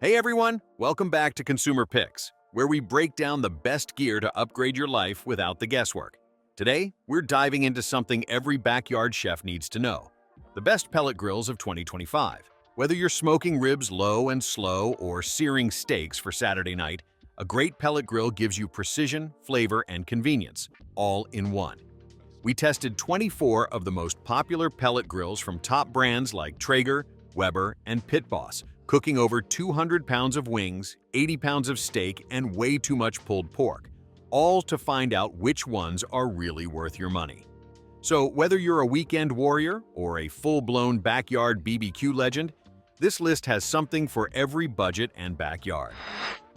Hey everyone, welcome back to Consumer Picks, where we break down the best gear to upgrade your life without the guesswork. Today, we're diving into something every backyard chef needs to know: the best pellet grills of 2025. Whether you're smoking ribs low and slow or searing steaks for Saturday night, a great pellet grill gives you precision, flavor, and convenience, all in one. We tested 24 of the most popular pellet grills from top brands like Traeger, Weber, and Pit Boss, cooking over 200 pounds of wings, 80 pounds of steak, and way too much pulled pork, all to find out which ones are really worth your money. So whether you're a weekend warrior or a full-blown backyard BBQ legend, this list has something for every budget and backyard.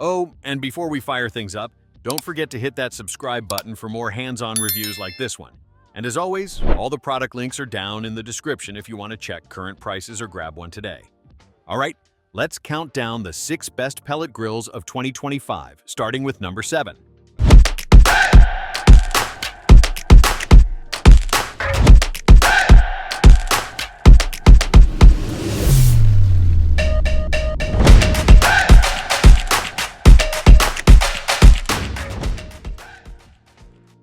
Oh, and before we fire things up, don't forget to hit that subscribe button for more hands-on reviews like this one. And as always, all the product links are down in the description if you want to check current prices or grab one today. All right, let's count down the 6 best pellet grills of 2025, starting with number 7.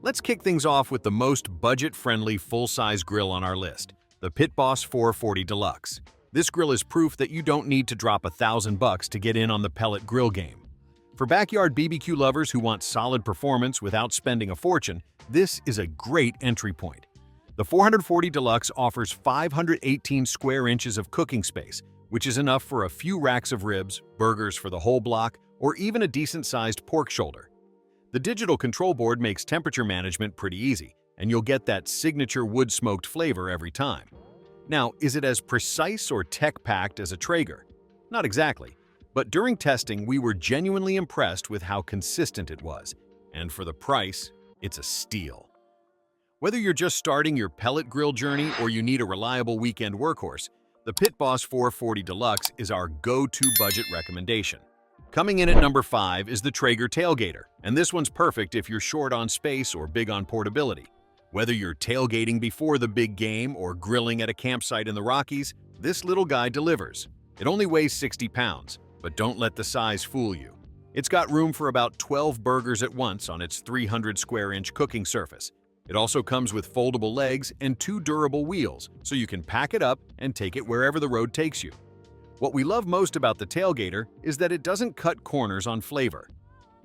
Let's kick things off with the most budget-friendly full-size grill on our list, the Pit Boss 440 Deluxe. This grill is proof that you don't need to drop $1,000 to get in on the pellet grill game. For backyard BBQ lovers who want solid performance without spending a fortune, this is a great entry point. The 440 Deluxe offers 518 square inches of cooking space, which is enough for a few racks of ribs, burgers for the whole block, or even a decent-sized pork shoulder. The digital control board makes temperature management pretty easy, and you'll get that signature wood-smoked flavor every time. Now, is it as precise or tech-packed as a Traeger? Not exactly, but during testing, we were genuinely impressed with how consistent it was. And for the price, it's a steal. Whether you're just starting your pellet grill journey or you need a reliable weekend workhorse, the Pit Boss 440 Deluxe is our go-to budget recommendation. Coming in at number 5 is the Traeger tailgator, and this one's perfect if you're short on space or big on portability. Whether you're tailgating before the big game or grilling at a campsite in the Rockies, this little guy delivers. It only weighs 60 pounds, but don't let the size fool you. It's got room for about 12 burgers at once on its 300 square inch cooking surface. It also comes with foldable legs and 2 durable wheels, so you can pack it up and take it wherever the road takes you. What we love most about the tailgator is that it doesn't cut corners on flavor.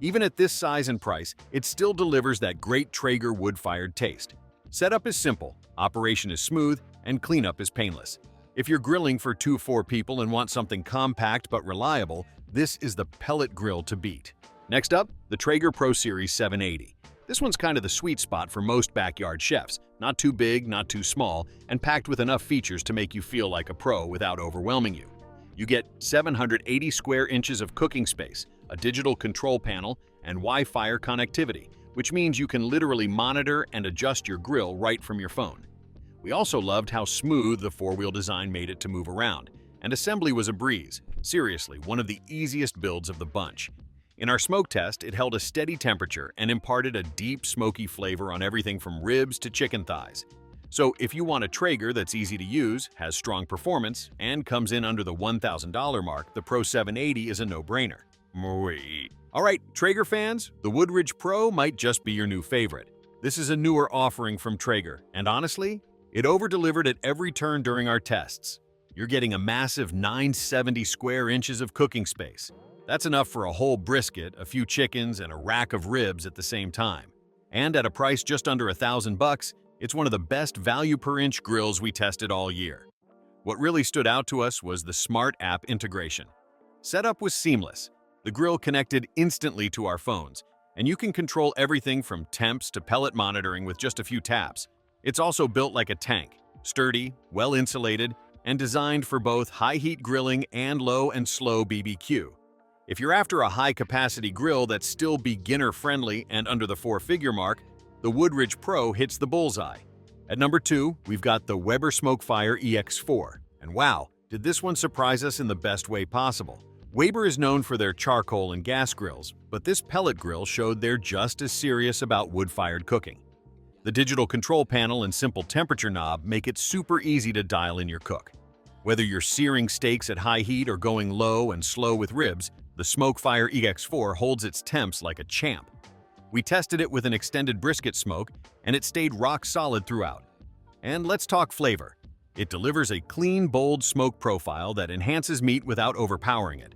Even at this size and price, it still delivers that great Traeger wood-fired taste. Setup is simple, operation is smooth, and cleanup is painless. If you're grilling for 2-4 people and want something compact but reliable, this is the pellet grill to beat. Next up, the Traeger Pro Series 780. This one's kind of the sweet spot for most backyard chefs. Not too big, not too small, and packed with enough features to make you feel like a pro without overwhelming you. You get 780 square inches of cooking space, a digital control panel, and Wi-Fi connectivity, which means you can literally monitor and adjust your grill right from your phone. We also loved how smooth the 4-wheel design made it to move around, and assembly was a breeze. Seriously, one of the easiest builds of the bunch. In our smoke test, it held a steady temperature and imparted a deep, smoky flavor on everything from ribs to chicken thighs. So if you want a Traeger that's easy to use, has strong performance, and comes in under the $1,000 mark, the Pro 780 is a no-brainer. Alright, Traeger fans, the Woodridge Pro might just be your new favorite. This is a newer offering from Traeger, and honestly, it over-delivered at every turn during our tests. You're getting a massive 970 square inches of cooking space. That's enough for a whole brisket, a few chickens, and a rack of ribs at the same time. And at a price just under $1,000, it's one of the best value per inch grills we tested all year. What really stood out to us was the smart app integration. Setup was seamless. The grill connected instantly to our phones, and you can control everything from temps to pellet monitoring with just a few taps. It's also built like a tank, sturdy, well-insulated, and designed for both high-heat grilling and low and slow BBQ. If you're after a high-capacity grill that's still beginner-friendly and under the 4-figure mark, the Woodridge Pro hits the bullseye. At number 2, we've got the Weber Smokefire EX4. And wow, did this one surprise us in the best way possible. Weber is known for their charcoal and gas grills, but this pellet grill showed they're just as serious about wood-fired cooking. The digital control panel and simple temperature knob make it super easy to dial in your cook. Whether you're searing steaks at high heat or going low and slow with ribs, the SmokeFire EX4 holds its temps like a champ. We tested it with an extended brisket smoke, and it stayed rock solid throughout. And let's talk flavor. It delivers a clean, bold smoke profile that enhances meat without overpowering it.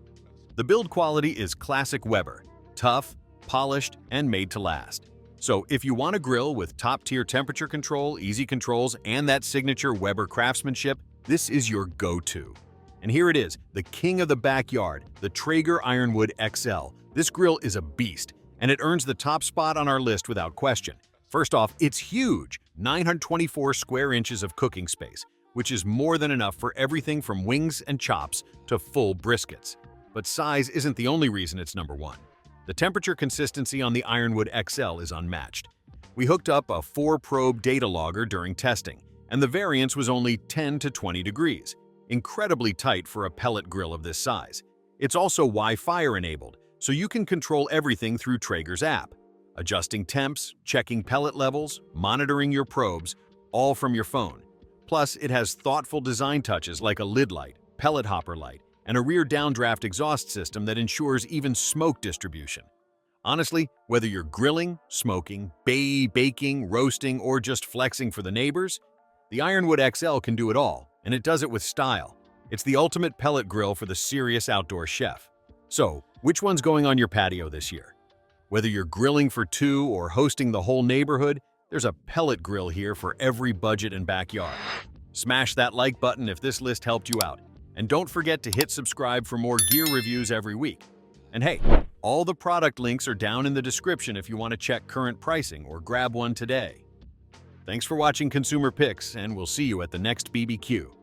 The build quality is classic Weber, tough, polished, and made to last. So if you want a grill with top-tier temperature control, easy controls, and that signature Weber craftsmanship, this is your go-to. And here it is, the king of the backyard, the Traeger Ironwood XL. This grill is a beast, and it earns the top spot on our list without question. First off, it's huge, 924 square inches of cooking space, which is more than enough for everything from wings and chops to full briskets. But size isn't the only reason it's number one. The temperature consistency on the Ironwood XL is unmatched. We hooked up a 4-probe data logger during testing, and the variance was only 10 to 20 degrees, incredibly tight for a pellet grill of this size. It's also Wi-Fi enabled, so you can control everything through Traeger's app, adjusting temps, checking pellet levels, monitoring your probes, all from your phone. Plus, it has thoughtful design touches like a lid light, pellet hopper light, and a rear downdraft exhaust system that ensures even smoke distribution. Honestly, whether you're grilling, smoking, baking, roasting, or just flexing for the neighbors, the Ironwood XL can do it all, and it does it with style. It's the ultimate pellet grill for the serious outdoor chef. So, which one's going on your patio this year? Whether you're grilling for two or hosting the whole neighborhood, there's a pellet grill here for every budget and backyard. Smash that like button if this list helped you out, and don't forget to hit subscribe for more gear reviews every week. And hey, all the product links are down in the description if you want to check current pricing or grab one today. Thanks for watching Consumer Picks, and we'll see you at the next BBQ.